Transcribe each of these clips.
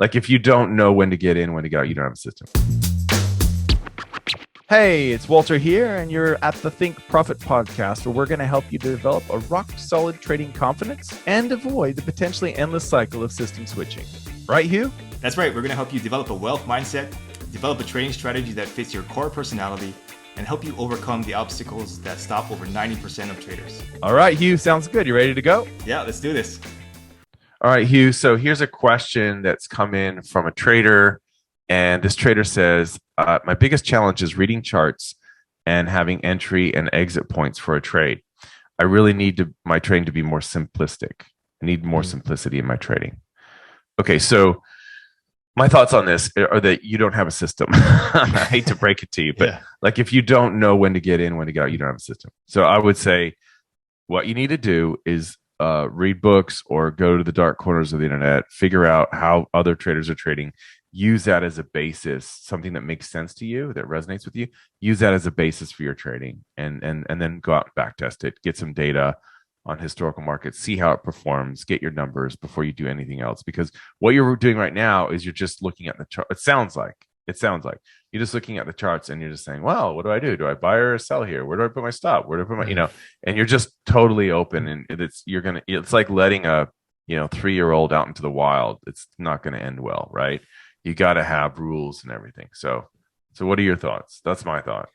Like if you don't know when to get in, when to get out, you don't have a system. Hey, it's Walter here, and you're at the Think Profit podcast, where we're going to help you develop a rock-solid trading confidence and avoid the potentially endless cycle of system switching. Right, Hugh? That's right. We're going to help you develop a wealth mindset, develop a trading strategy that fits your core personality, and help you overcome the obstacles that stop over 90% of traders. All right, Hugh, sounds good. You ready to go? Yeah, let's do this. All right, Hugh. So here's a question that's come in from a trader. And this trader says, my biggest challenge is reading charts and having entry and exit points for a trade. I really need my trading to be more simplistic. I need more simplicity in my trading. Okay, so my thoughts on this are that you don't have a system. I hate to break it to you, but like if you don't know when to get in, when to get out, you don't have a system. So I would say what you need to do is read books or go to the dark corners of the internet, figure out how other traders are trading. Use that as a basis, something that makes sense to you, that resonates with you. Use that as a basis for your trading, and then go out and back test it. Get some data on historical markets, see how it performs, get your numbers before you do anything else. Because what you're doing right now is you're just looking at the chart. It sounds like you're just looking at the charts and you're just saying, well, what do I do? Do I buy or sell here? Where do I put my stop? Where do I put my, and you're just totally open. And it's like letting a 3-year-old out into the wild. It's not going to end well, right? You got to have rules and everything. So what are your thoughts? That's my thought.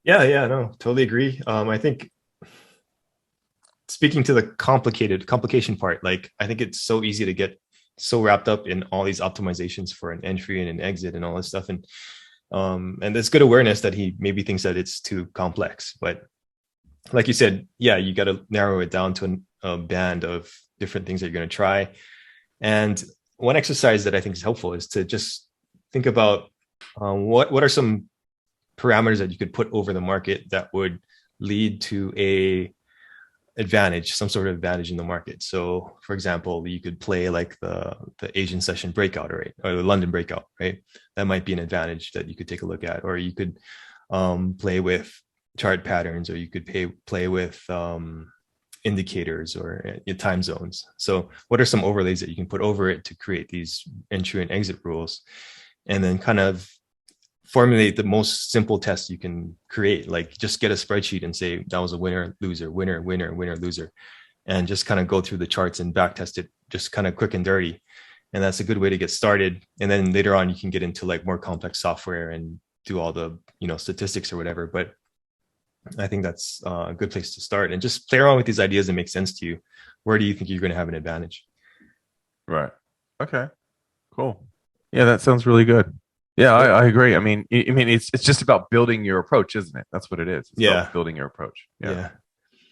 Yeah, no, totally agree. I think speaking to the complication part, like I think it's so easy to get so wrapped up in all these optimizations for an entry and an exit and all this stuff. And there's good awareness that he maybe thinks that it's too complex, but like you said, yeah, you got to narrow it down to a band of different things that you're going to try. And one exercise that I think is helpful is to just think about what are some parameters that you could put over the market that would lead to some sort of advantage in the market. So for example, you could play like the Asian session breakout, right? Or the London breakout, right? That might be an advantage that you could take a look at. Or you could play with chart patterns, or you could play with indicators or time zones. So what are some overlays that you can put over it to create these entry and exit rules, and then kind of formulate the most simple test you can create? Like just get a spreadsheet and say that was a winner, loser, winner, winner, winner, loser, and just kind of go through the charts and back test it just kind of quick and dirty. And that's a good way to get started. And then later on you can get into like more complex software and do all the statistics or whatever. But I think that's a good place to start, and just play around with these ideas that make sense to you. Where do you think you're going to have an advantage? Right. Okay. Cool. Yeah, that sounds really good. Yeah, I agree. I mean, it's just about building your approach, isn't it? That's what it is. It's about building your approach. Yeah.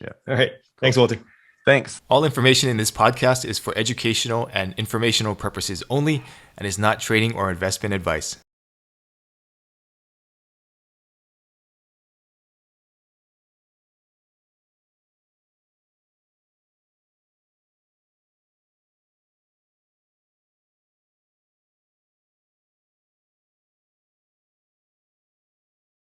All right. Cool. Thanks, Walter. Thanks. All information in this podcast is for educational and informational purposes only and is not trading or investment advice.